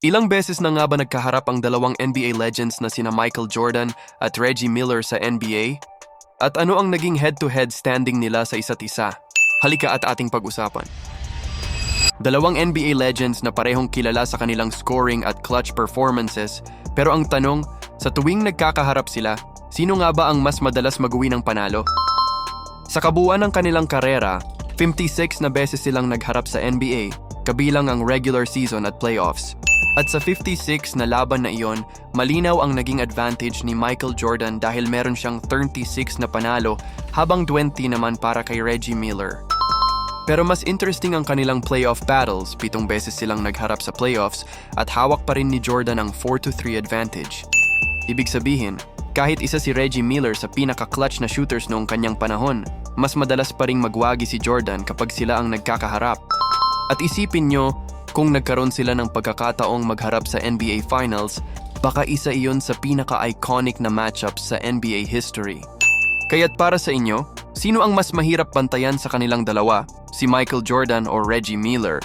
Ilang beses na nga ba nagkaharap ang dalawang NBA legends na sina Michael Jordan at Reggie Miller sa NBA? At ano ang naging head-to-head standing nila sa isa't isa? Halika at ating pag-usapan. Dalawang NBA legends na parehong kilala sa kanilang scoring at clutch performances, pero ang tanong, sa tuwing nagkakaharap sila, sino nga ba ang mas madalas mag-uwi ng panalo? Sa kabuuan ng kanilang karera, 56 na beses silang nagharap sa NBA, kabilang ang regular season at playoffs. At sa 56 na laban na iyon, malinaw ang naging advantage ni Michael Jordan dahil meron siyang 36 na panalo habang 20 naman para kay Reggie Miller. Pero mas interesting ang kanilang playoff battles, 7 beses silang nagharap sa playoffs at hawak pa rin ni Jordan ang 4-3 advantage. Ibig sabihin, kahit isa si Reggie Miller sa pinaka-clutch na shooters noong kanyang panahon, mas madalas pa ring magwagi si Jordan kapag sila ang nagkakaharap. At isipin nyo, kung nagkaroon sila ng pagkakataong magharap sa NBA Finals, baka isa iyon sa pinaka-iconic na matchups sa NBA history. Kaya't para sa inyo, sino ang mas mahirap bantayan sa kanilang dalawa? Si Michael Jordan o Reggie Miller?